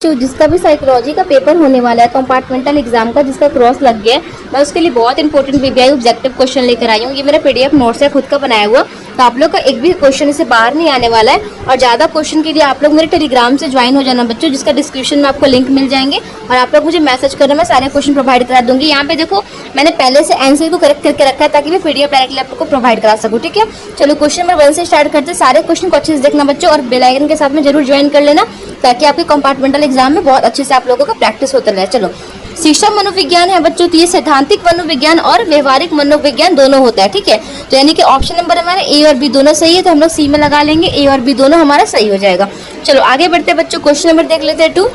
जो जिसका भी साइकोलॉजी का पेपर होने वाला है कंपार्टमेंटल एग्जाम का जिसका क्रॉस लग गया है, मैं उसके लिए बहुत इंपॉर्टेंट वीवीआई ऑब्जेक्टिव क्वेश्चन लेकर आई हूँ। ये मेरा पीडीएफ नोट्स है खुद का बनाया हुआ, तो आप लोग का एक भी क्वेश्चन इससे बाहर नहीं आने वाला है। और ज़्यादा क्वेश्चन के लिए आप लोग मेरे टेलीग्राम से ज्वाइन हो जाना बच्चों, जिसका डिस्क्रिप्शन में आपको लिंक मिल जाएंगे और आप लोग मुझे मैसेज करना, मैं सारे क्वेश्चन प्रोवाइड करा दूंगी। यहाँ पे देखो मैंने पहले से आंसर को करेक्ट करके रखा है ताकि मैं पीडीएफ डायरेक्टली आप लोग को प्रोवाइड करा सकूँ। ठीक है, चलो क्वेश्चन नंबर 1 से स्टार्ट करते हैं। सारे क्वेश्चन को अच्छे से देखना बच्चों और बेल आइकन के साथ में जरूर ज्वाइन कर लेना ताकि आपके कंपार्टमेंटल एग्जाम में बहुत अच्छे से आप लोगों का प्रैक्टिस होता रहे। चलो, शिक्षा मनोविज्ञान है बच्चों, तो ये सैद्धांतिक मनोविज्ञान और व्यवहारिक मनोविज्ञान दोनों होता है। ठीक है, तो यानी कि ऑप्शन नंबर हमारे ए और बी दोनों सही है, तो हम लोग सी में लगा लेंगे, ए और बी दोनों हमारा सही हो जाएगा। चलो आगे बढ़ते हैं बच्चों, क्वेश्चन नंबर देख लेते हैं 2।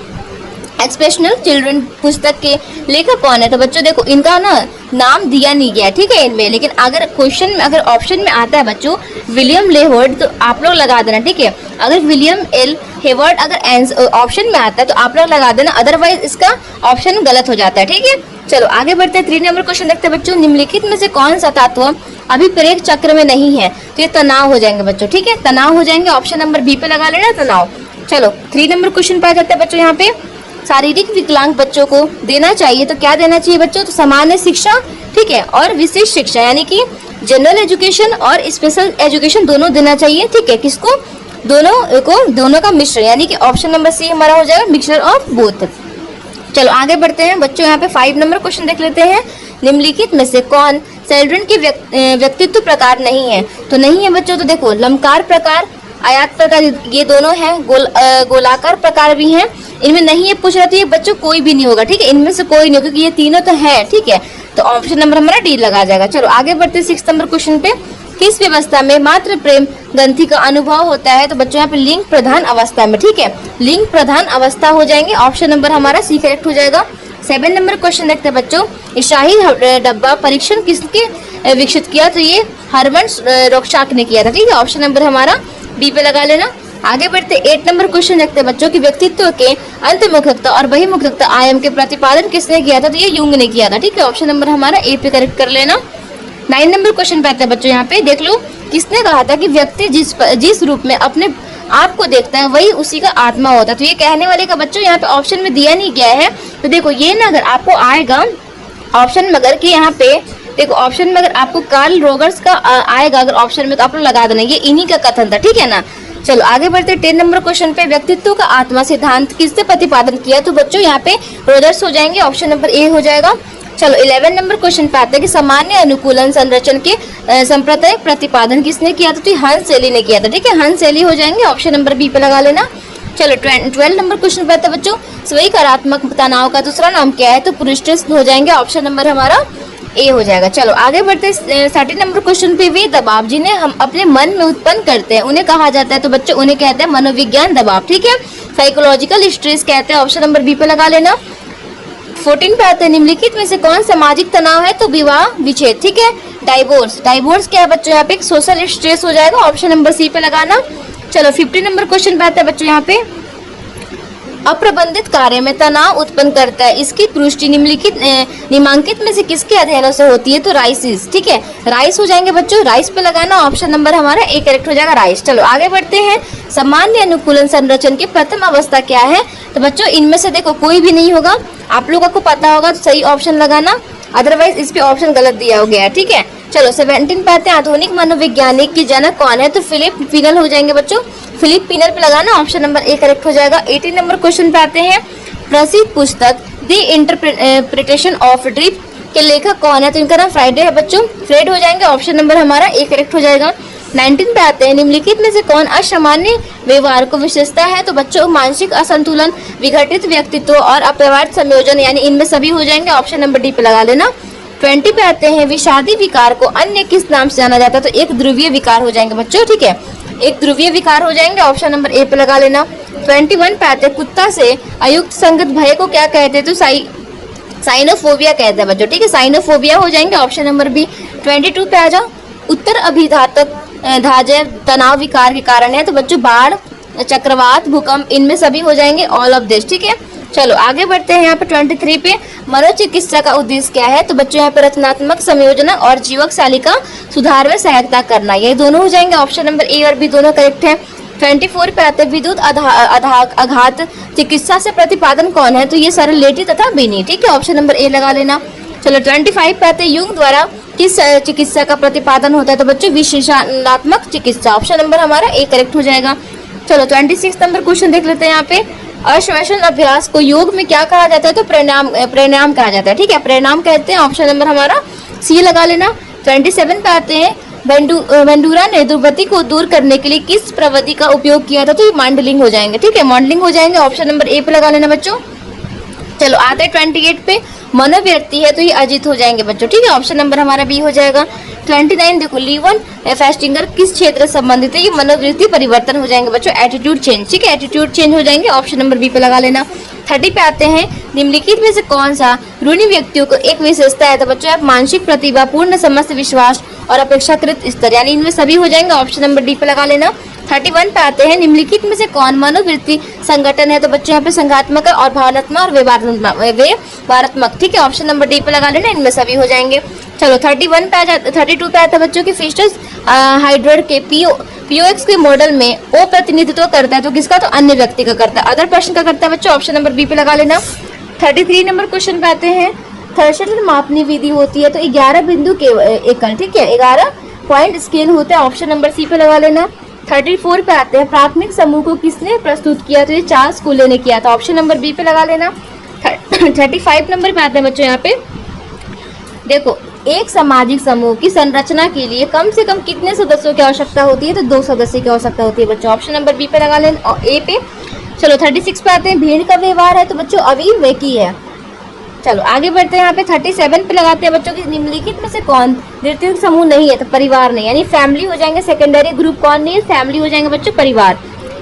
एक्सप्रेशनल चिल्ड्रन पुस्तक के लेखक कौन है? तो बच्चों देखो इनका ना नाम दिया नहीं गया है, ठीक है इनमें, लेकिन अगर क्वेश्चन में अगर ऑप्शन में आता है बच्चों विलियम लेवर्ड तो आप लोग लगा देना। ठीक है, अगर विलियम एल हेवर्ड अगर ऑप्शन में आता है तो आप लोग लगा देना, अदरवाइज इसका ऑप्शन गलत हो जाता है। ठीक है, चलो आगे बढ़ते हैं। 3 नंबर क्वेश्चन देखते हैं बच्चों, निम्नलिखित में से कौन सा तत्व अभिप्रेत चक्र में नहीं है? तो ये तनाव हो जाएंगे बच्चों। ठीक है, तनाव हो जाएंगे, ऑप्शन नंबर बी पे लगा लेना तनाव। चलो 3 नंबर क्वेश्चन पे आ जाते हैं बच्चों। यहाँ पे शारीरिक विकलांग बच्चों को देना चाहिए तो क्या देना चाहिए बच्चों? तो सामान्य शिक्षा, ठीक है, और विशेष शिक्षा यानी कि जनरल एजुकेशन और स्पेशल एजुकेशन दोनों देना चाहिए। ठीक है, किसको? दोनों का मिश्रण, यानी कि ऑप्शन नंबर सी हमारा हो जाएगा मिक्सचर ऑफ बोथ। चलो आगे बढ़ते हैं बच्चों, यहाँ पे 5 नंबर क्वेश्चन देख लेते हैं। निम्नलिखित में से कौन चिल्ड्रन के व्यक्तित्व प्रकार नहीं है? तो नहीं है बच्चों, तो देखो लंबकार प्रकार, आयत प्रकार, ये दोनों हैं, गोलाकार प्रकार भी हैं, इनमें नहीं है पूछ रहा, तो ये बच्चों कोई भी नहीं होगा। ठीक है, इनमें से कोई नहीं, क्योंकि ये तीनों तो है। ठीक है, तो ऑप्शन नंबर हमारा डी लगा जाएगा। चलो आगे बढ़ते हैं 6 नंबर क्वेश्चन पे, किस व्यवस्था में मात्र प्रेम ग्रंथि का अनुभव होता है? तो बच्चों यहाँ पे लिंग प्रधान अवस्था में। ठीक है, लिंग प्रधान अवस्था हो जाएंगे, ऑप्शन नंबर हमारा सी करेक्ट हो जाएगा। 7 नंबर क्वेश्चन देखते हैं बच्चों, शाही डब्बा परीक्षण किसके विकसित किया? तो ये हर्मन रोकशाक ने किया था। ठीक है, ऑप्शन नंबर हमारा बी पे लगा लेना। आगे बढ़ते 8 नंबर क्वेश्चन देखते हैं बच्चों की व्यक्तित्व के अंतर्मुखता और बहिर्मुखता आयाम के प्रतिपादन किसने किया था? तो ये युंग ने किया था। ठीक है, ऑप्शन नंबर हमारा ए पे करेक्ट कर लेना। 9 नंबर क्वेश्चन पे आते हैं बच्चों, यहाँ पे देख लो किसने कहा था कि व्यक्ति जिस रूप में अपने आप को देखता है वही उसी का आत्मा होता है? तो ये कहने वाले का बच्चों यहाँ पे ऑप्शन में दिया नहीं गया है, तो देखो ये ना अगर आपको आएगा ऑप्शन में, अगर कि यहाँ पे देखो ऑप्शन में अगर आपको कार्ल रोगर्स का आएगा अगर ऑप्शन में, तो आप लोग लगा देना ये इन्हीं का कथन था। ठीक है ना, चलो आगे बढ़ते 10 नंबर क्वेश्चन पे, व्यक्तित्व का आत्मा सिद्धांत किसने प्रतिपादन किया? तो बच्चों यहाँ पे रोजर्स हो जाएंगे, ऑप्शन नंबर ए हो जाएगा। चलो 11 नंबर क्वेश्चन पे आते हैं कि सामान्य अनुकूलन संरचन के संप्रदाय प्रतिपादन किसने किया था? तो हंस सेली ने किया था। ठीक है, हंस सेली हो जाएंगे, ऑप्शन नंबर बी पे लगा लेना। चलो 12 नंबर क्वेश्चन पे आते हैं बच्चों, स्वीकारात्मक तनाव का दूसरा नाम क्या है? तो पुरुष हो जाएंगे, ऑप्शन नंबर हमारा ए हो जाएगा। चलो आगे बढ़ते 13 नंबर क्वेश्चन पे, वे दबाव जिन्हें हम अपने मन में उत्पन्न करते हैं उन्हें कहा जाता है? तो बच्चों उन्हें कहते हैं मनोविज्ञान दबाव। ठीक है, साइकोलॉजिकल स्ट्रेस कहते हैं, ऑप्शन नंबर बी पे लगा लेना। 14 पे आते हैं, निम्नलिखित में से कौन सामाजिक तनाव है? तो विवाह विच्छेद। ठीक है, डाइवोर्स क्या है बच्चों? यहाँ पे सोशल स्ट्रेस हो जाएगा, ऑप्शन नंबर सी पे लगाना। चलो 15 नंबर क्वेश्चन पे आते हैं बच्चों, यहाँ पे अप्रबंधित कार्य में तनाव उत्पन्न करता है, इसकी पुष्टि निम्नांकित में से किसके अध्ययनों से होती है? तो राइसिस। ठीक है, राइस हो जाएंगे बच्चों, राइस पे लगाना, ऑप्शन नंबर हमारा ए करेक्ट हो जाएगा, राइस। चलो आगे बढ़ते हैं, सामान्य अनुकूलन संरचन की प्रथम अवस्था क्या है? तो बच्चों इनमें से देखो कोई भी नहीं होगा, आप लोगों को पता होगा तो सही ऑप्शन लगाना, अदरवाइज इस पे ऑप्शन गलत दिया हो गया है। ठीक है, चलो 17 पे आते हैं, आधुनिक मनोवैज्ञानिक के जनक कौन है? तो फिलिप पिनल हो जाएंगे बच्चों, फिलिप पिनल पे लगाना, ऑप्शन नंबर ए करेक्ट हो जाएगा। 18 नंबर क्वेश्चन पे आते हैं, प्रसिद्ध पुस्तक द इंटरप्रिटेशन ऑफ ड्रीम के लेखक कौन है? तो इनका नाम फ्राइडे है बच्चों, फ्रेड हो जाएंगे, ऑप्शन नंबर हमारा ए करेक्ट हो जाएगा। 19 पे आते हैं, निम्नलिखित में से कौन असामान्य व्यवहार को विशेषता है? तो बच्चों मानसिक असंतुलन, विघटित व्यक्तित्व और अपव्यवहार संयोजन, यानी इनमें सभी हो जाएंगे, ऑप्शन नंबर डी पे लगा लेना। 20 पे आते हैं, विषादी विकार को अन्य किस नाम से जाना जाता है? तो एक ध्रुवीय विकार हो जाएंगे बच्चों। ठीक है, एक ध्रुवीय विकार हो जाएंगे, ऑप्शन नंबर ए पे लगा लेना। 21 पे आते हैं, कुत्ता से अयुक्त संगत भय को क्या कहते हैं? तो साइनोफोबिया कहते हैं बच्चों। ठीक है, साइनोफोबिया हो जाएंगे, ऑप्शन नंबर बी। 22 पे आ जाओ, उत्तर अभिघातक धाजय तनाव विकार के कारण है? तो बच्चों बाढ़, चक्रवात, भूकंप, इनमें सभी हो जाएंगे, ऑल ऑफ दिस। ठीक है, चलो आगे बढ़ते हैं, यहाँ पे 23 पे मनोचिकित्सा का उद्देश्य क्या है? तो बच्चों यहाँ पे रचनात्मक संयोजन और जीवक शैली का सुधार में सहायता करना, ये दोनों हो जाएंगे, ऑप्शन नंबर ए और बी दोनों करेक्ट है। 24 पे आते हैं विद्युत आघात चिकित्सा से प्रतिपादन कौन है, तो ये सरलेटी तथा बिनी, ठीक है, ऑप्शन नंबर ए लगा लेना। चलो 25 पे आते हैं युंग द्वारा किस चिकित्सा का प्रतिपादन होता है, तो बच्चों विशेषणात्मक चिकित्सा, ऑप्शन नंबर हमारा ए करेक्ट हो जाएगा। चलो 26 नंबर क्वेश्चन देख लेते हैं यहाँ पे, अश्वसन अभ्यास को योग में क्या कहा जाता है, तो प्राणायाम कहा जाता है, ठीक है, प्राणायाम कहते हैं, ऑप्शन नंबर हमारा सी लगा लेना। 27 पे आते हैं वेंडूरा ने दुर्गति को दूर करने के लिए किस प्रविधि का उपयोग किया था, तो ये मॉडलिंग हो जाएंगे, ठीक है, मॉडलिंग हो जाएंगे, ऑप्शन नंबर ए पे लगा लेना बच्चों। चलो आते हैं 28 पे, मनोव्यक्ति है तो ये अजित हो जाएंगे बच्चों, ठीक है, ऑप्शन नंबर हमारा बी हो जाएगा। 29 देखो लीवन फेस्टिंगर किस क्षेत्र से संबंधित है, ये मनोवृत्ति परिवर्तन हो जाएंगे बच्चों, एटीट्यूड चेंज, ठीक है, एटीट्यूड चेंज हो जाएंगे, ऑप्शन नंबर बी पे लगा लेना। 30 पे आते हैं निम्नलिखित में से कौन सा ऋणी व्यक्तियों को एक विशेषता है, तो बच्चों आप मानसिक प्रतिभा, पूर्ण समस्त विश्वास और अपेक्षाकृत स्तर, यानी इनमें सभी हो जाएंगे, ऑप्शन नंबर डी पे लगा लेना। 31 पे आते हैं निम्नलिखित में से कौन मनोवृत्ति संगठन है, तो बच्चों यहाँ पे संघात्मक और भावनात्मक और व्यवहारात्मक, ठीक है, ऑप्शन नंबर डी पे लगा लेना, इनमें सभी हो जाएंगे। चलो 31 पे 32 पे आता है बच्चों की फिस्टस हाइड्रोइड के पीओएक्स के मॉडल में ओ प्रतिनिधित्व करता है, तो किसका, तो अन्य व्यक्ति का करता है, अदर पर्सन का करता है बच्चों, ऑप्शन नंबर बी पे लगा लेना। 33 नंबर क्वेश्चन पे आते हैं, थर्शटर मापनी विधि होती है तो 11 बिंदु के एकल, ठीक है, 11 पॉइंट स्केल होता है, ऑप्शन नंबर सी पे लगा लेना। 34 पे आते हैं प्राथमिक समूह को किसने प्रस्तुत किया, तो ये चार्ल्स कूले ने किया था, ऑप्शन नंबर बी पे लगा लेना। 35 नंबर पे आते हैं बच्चों, यहाँ पे देखो एक सामाजिक समूह की संरचना के लिए कम से कम कितने सदस्यों की आवश्यकता होती है, तो 2 सदस्य की आवश्यकता होती है बच्चों, ऑप्शन नंबर बी पे लगा लेना, और ए पे। चलो 36 पे आते हैं भीड़ का व्यवहार है तो बच्चों अविवेकी है। चलो आगे बढ़ते हैं, यहाँ पे 37 पे लगाते हैं बच्चों की निम्नलिखित में से कौन द्वितीयक समूह नहीं है, तो परिवार नहीं, यानी फैमिली हो जाएंगे, सेकेंडरी ग्रुप कौन नहीं है, फैमिली हो जाएंगे बच्चों, परिवार।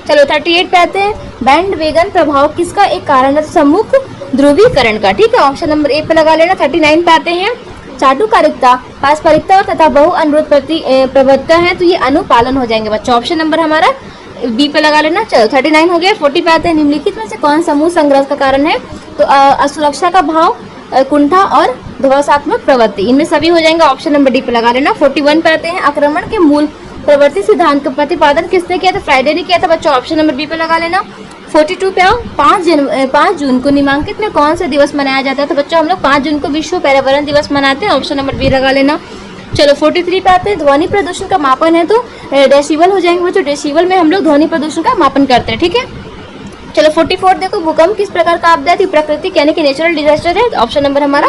चलो 38 पे आते हैं बैंड वेगन प्रभाव किसका एक कारण है, सम्मुख ध्रुवीकरण का, ठीक है, ऑप्शन नंबर ए पे लगा लेना। 39 पे आते हैं चाटुकारिकता, पारस्परिकता तथा बहु अनुरोध प्रवृत्ता है, तो ये अनुपालन हो जाएंगे बच्चों, ऑप्शन नंबर हमारा बी पे लगा लेना। चलो 39 हो गया। 40 पे आते हैं निम्नलिखित में से कौन समूह संघर्ष का कारण है, तो असुरक्षा का भाव, कुंठा और ध्वंसात्मक प्रवृत्ति, इनमें सभी हो जाएंगे, ऑप्शन नंबर डी पे लगा लेना। 41 पे आते हैं आक्रमण के मूल प्रवृत्ति सिद्धांत का प्रतिपादन किसने किया था, फ्राइडे ने किया था बच्चों, ऑप्शन नंबर बी पे लगा लेना। 42 पे आओ 5 जून को निम्नलिखित में कौन सा दिवस मनाया जाता है, तो बच्चों हम लोग 5 जून को विश्व पर्यावरण दिवस मनाते हैं, ऑप्शन नंबर बी लगा लेना। चलो 43 पे आते हैं ध्वनि प्रदूषण का मापन है तो डेसिबल हो जाएंगे बच्चों, डेसिबल में हम लोग ध्वनि प्रदूषण का मापन करते हैं, ठीक है। चलो 44 देखो भूकंप किस प्रकार का आपदा है, प्राकृतिक यानी कि नेचुरल डिजास्टर है, ऑप्शन नंबर हमारा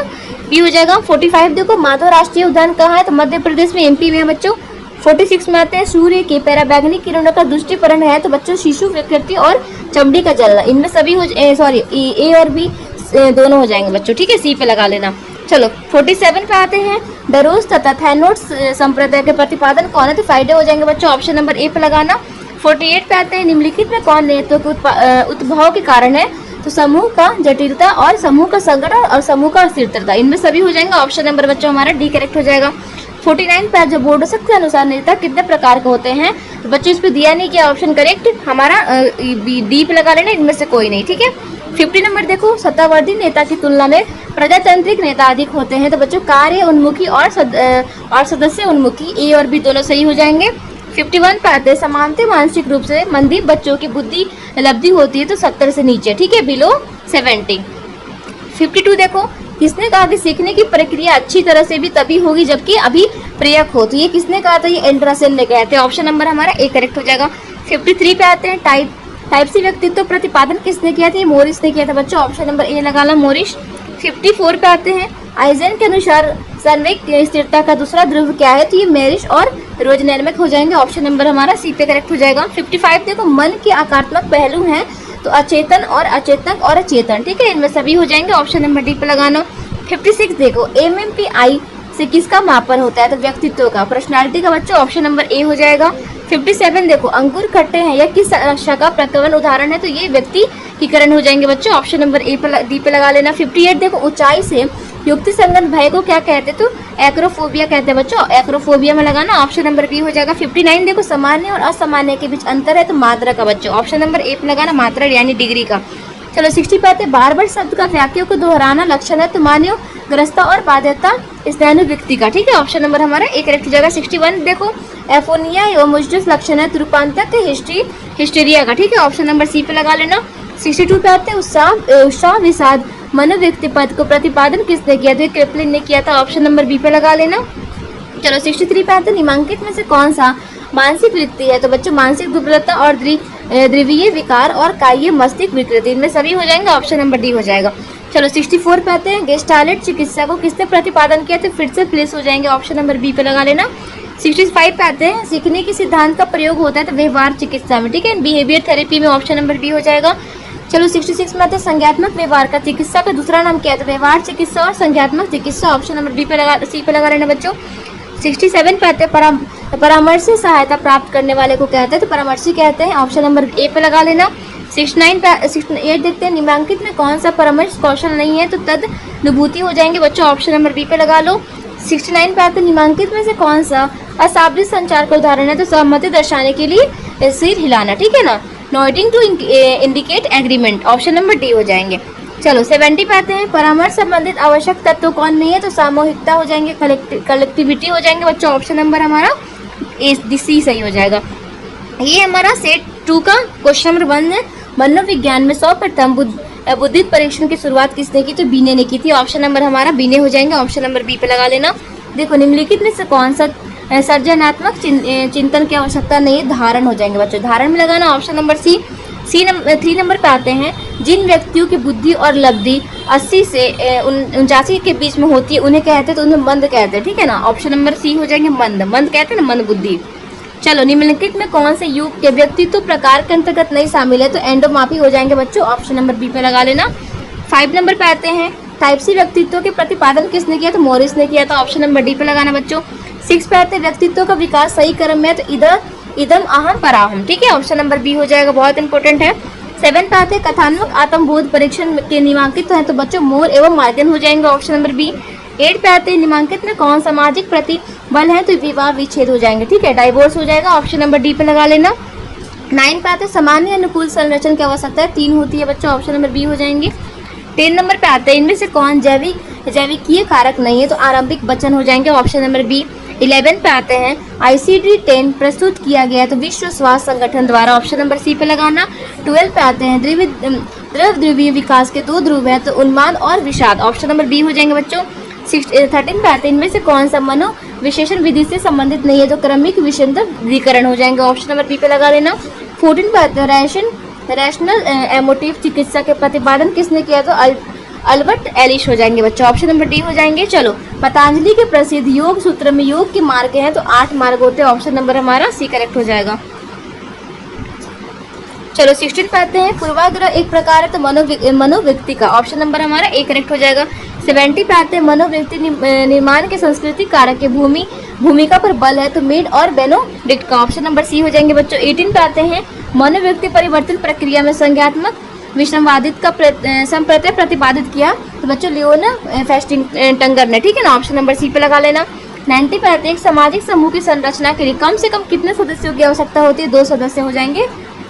बी हो जाएगा। 45 देखो माधव राष्ट्रीय उद्यान कहाँ है, तो मध्य प्रदेश में, एमपी में है बच्चों। 46 में आते हैं सूर्य के पराबैंगनी किरणों का दुष्टिकरण है, तो बच्चों शिशु विकृति और चमड़ी का जलना, इनमें सभी हो सॉरी ए और बी दोनों हो जाएंगे बच्चों, ठीक है, सी पे लगा लेना। चलो 47 पे आते हैं डरोस तथा थैनोट्स संप्रदाय के प्रतिपादन कौन है, तो फ्राइडे हो जाएंगे बच्चों, ऑप्शन नंबर ए पे लगाना। 48 पे आते हैं निम्नलिखित में कौन नेतृत्व के उद्भव के कारण है, तो समूह का जटिलता और समूह का संगठन और समूह का अस्थिरता, इनमें सभी हो जाएंगे, ऑप्शन नंबर बच्चों हमारा डी करेक्ट हो जाएगा। 49 पे जो बोर्डसक के अनुसार नेता कितने प्रकार के होते हैं, तो बच्चों इस पे दिया नहीं किया, ऑप्शन करेक्ट हमारा डी पे लगा लेना, इनमें से कोई नहीं, ठीक है। 50 नंबर देखो सत्तावर्धी नेता की तुलना में प्रजातांत्रिक नेता अधिक होते हैं, तो बच्चों कार्य उन्मुखी और सदस्य उन्मुखी, ए और बी दोनों सही हो जाएंगे। 51 पे आते हैं समानते मानसिक रूप से मंदिर बच्चों की बुद्धि लब्धि होती है तो 70 से नीचे, ठीक है, बिलो 70। 52 देखो किसने कहा कि सीखने की प्रक्रिया अच्छी तरह से भी तभी होगी जबकि अभी प्रयक हो, तो ये किसने कहा था, ये एंड्रसन ने कहा था, ऑप्शन नंबर हमारा ए करेक्ट हो जाएगा। 53 पे आते हैं टाइप सी व्यक्तित्व प्रतिपादन किसने किया था, मोरिस ने किया था बच्चों, ऑप्शन नंबर ए लगाना मोरिस। 54 पे आते हैं आइजन के अनुसार संवेग स्थिरता का दूसरा ध्रुव क्या है, तो ये मेरिश और रोजनैर्मिक हो जाएंगे, ऑप्शन नंबर हमारा सी पे करेक्ट हो जाएगा। 55 देखो मन के आकारात्मक पहलू हैं तो अचेतन और अचेतन और अचेतन, ठीक है, इनमें सभी हो जाएंगे, ऑप्शन नंबर डी पे लगाना। 56 देखो MMPI से किसका मापन होता है, तो व्यक्तित्व का, पर्सनालिटी का बच्चों, ऑप्शन नंबर ए हो जाएगा। 57 देखो अंकुर खट्टे हैं यह किस रक्षा का प्रकरण उदाहरण है, तो ये व्यक्तिकरण हो जाएंगे बच्चों, ऑप्शन नंबर ए पे डी पे लगा लेना। 58 देखो ऊंचाई से युक्ति संगत भय को क्या कहते हैं, तो एक्रोफोबिया कहते हैं बच्चों, एक्रोफोबिया में लगाना, ऑप्शन नंबर बी हो जाएगा। 59 देखो सामान्य और असामान्य के बीच अंतर है तो मात्रा का बच्चों, ऑप्शन नंबर ए पे लगाना, मात्रा यानी डिग्री का। चलो 60 पे आते बार बार शब्द का वाक्यों को दोहराना लक्षण है तो मान्यो ग्रस्ता और बाध्यता स्नायु व्यक्ति का, ठीक है, ऑप्शन नंबर हमारा ए करेक्ट हो जाएगा। 61 देखो एफोनिया एवं मुजस लक्षण है, रूपांतक हिस्ट्री हिस्टीरिया का, ठीक है, ऑप्शन नंबर सी पे लगा लेना। 62 पे आते हैं उत्साह विषाद मनोव्यक्ति पद को प्रतिपादन किसने किया, तो क्रिपलिन ने किया था, ऑप्शन नंबर बी पे लगा लेना। चलो 63 पे आते हैं निम्नलिखित में से कौन सा मानसिक वृत्ति है, तो बच्चों मानसिक दुर्बलता और ध्रुवीय विकार और कायीय मस्तिष्क विकृति, इनमें सभी हो जाएंगे, ऑप्शन नंबर डी हो जाएगा। चलो 64 पे आते हैं गेस्टाल्ट चिकित्सा को किसने प्रतिपादन किया, तो फिर से प्लेस हो जाएंगे, ऑप्शन नंबर बी पे लगा लेना। 65 पे आते हैं सीखने के सिद्धांत का प्रयोग होता है तो व्यवहार चिकित्सा में, ठीक है, बिहेवियर थेरेपी में, ऑप्शन नंबर बी हो जाएगा। चलो 66 में आते हैं संज्ञात्मक व्यवहार का चिकित्सा का दूसरा नाम क्या है, तो व्यवहार चिकित्सा और संज्ञात्मक चिकित्सा, ऑप्शन नंबर बी पे लगा सी पे लगा लेना बच्चों। 67 पे आते हैं परामर्शी सहायता प्राप्त करने वाले को कहते हैं, तो परामर्शी कहते हैं, ऑप्शन नंबर ए पे लगा लेना। 68 देखते हैं निम्नलिखित में कौन सा परामर्श कौशल नहीं है, तो तदनुभूति हो जाएंगे बच्चों, ऑप्शन नंबर बी पे लगा लो। 69 पे आते हैं निम्नलिखित में से कौन सा अशाब्दिक संचार का उदाहरण है, तो सहमति दर्शाने के लिए सिर हिलाना, ठीक है ना, nodding to indicate agreement, option number D हो जाएंगे। चलो 70 पे आते हैं परामर्श संबंधित आवश्यक तत्व कौन नहीं है, तो सामूहिकता हो जाएंगे, कलेक्टिविटी हो जाएंगे बच्चों, ऑप्शन नंबर हमारा सी सही हो जाएगा। ये हमारा सेट 2 का क्वेश्चन नंबर 1 है। मनोविज्ञान में सर्वप्रथम बुद्धिक परीक्षण की शुरुआत किसने की, तो बीने ने की थी, ऑप्शन नंबर हमारा बीने हो जाएंगे, ऑप्शन नंबर बी पे लगा लेना। देखो निम्नलिखित में से कौन सा सर्जनात्मक चिंतन की आवश्यकता नहीं है, धारण हो जाएंगे बच्चों, धारण में लगाना, ऑप्शन नंबर सी। 3 नंबर पे आते हैं जिन व्यक्तियों की बुद्धि और लब्धि 80 से 89 के बीच में होती है उन्हें कहते हैं, तो उन्हें मंद कहते हैं, ठीक है ना, ऑप्शन नंबर सी हो जाएंगे, मंद कहते हैं ना, मंद बुद्धि। चलो निम्नलिखित में कौन से युग के व्यक्तित्व प्रकार के अंतर्गत नहीं शामिल है, तो एंडोमार्फी हो जाएंगे बच्चों, ऑप्शन नंबर बी पे लगा लेना। 5 नंबर पे आते हैं टाइप सी व्यक्तित्व के प्रतिपादन किसने किया, तो मॉरिस ने किया था, ऑप्शन नंबर डी पे लगाना बच्चों। 6 पे आते हैं व्यक्तित्व का विकास सही क्रम में, तो इदम अहम पराहम, ठीक है, ऑप्शन नंबर बी हो जाएगा, बहुत इंपॉर्टेंट है। 7 पे आते हैं कथात्मक आत्मबोध परीक्षण के निम्नलिखित है, तो बच्चों मोर एवं मार्गन हो जाएंगे, ऑप्शन नंबर बी। 8 पे आते हैं निम्नलिखित में कौन सामाजिक प्रतिबल है, तो विवाह विच्छेद हो जाएंगे, ठीक है, डाइवोर्स हो जाएगा, ऑप्शन नंबर डी पे लगा लेना। 9 पे आते हैं सामान्य अनुकूल संरचना की आवश्यकता है, 3 होती है बच्चों, ऑप्शन नंबर बी हो जाएंगे। 10 नंबर पे आते हैं इनमें से कौन जैविकीय कारक नहीं है, तो आरंभिक वचन हो जाएंगे, ऑप्शन नंबर बी। 11 पे आते हैं ICD-10 प्रस्तुत किया गया तो विश्व स्वास्थ्य संगठन द्वारा, ऑप्शन नंबर सी पे लगाना। 12 पे आते हैं द्रव ध्रुवीय विकास के 2 ध्रुव है, तो उन्माद और विषाद, ऑप्शन नंबर बी हो जाएंगे बच्चों। 13 पे आते हैं इनमें से कौन सा मनो विशेषण विधि से संबंधित नहीं है, तो क्रमिक विषयांतरीकरण हो जाएंगे, ऑप्शन नंबर बी पे लगा लेना। 14 पे आते हैं रैशनल एमोटिव चिकित्सा के प्रतिपादन किसने किया, तो अल्बर्ट एलिश हो जाएंगे बच्चों, ऑप्शन नंबर डी हो जाएंगे। चलो पतंजलि के प्रसिद्ध योग सूत्र में योग के मार्ग हैं, तो 8 मार्ग होते हैं, ऑप्शन नंबर हमारा सी करेक्ट हो जाएगा। चलो 16 पे आते हैं पूर्वाग्रह एक प्रकार है, तो मनोव्यक्ति का, ऑप्शन नंबर हमारा ए करेक्ट हो जाएगा। 70 पे आते हैं मनोव्यक्ति निर्माण के सांस्कृतिक कारक के भूमिका पर बल है, तो मेड और बेनोडिक्ट का, ऑप्शन नंबर सी हो जाएंगे बच्चों। 18 पे आते हैं मनोव्यक्ति परिवर्तन प्रक्रिया में संज्ञात्मक विषमवादित का संप्रत्यय प्रतिपादित किया, तो बच्चों लियोन फेस्टिंगर ने, ठीक है ना, ऑप्शन नंबर सी पे लगा लेना। 90 पे आते हैं एक सामाजिक समूह की संरचना के लिए कम से कम कितने सदस्यों की आवश्यकता होती है, 2 सदस्य हो जाएंगे,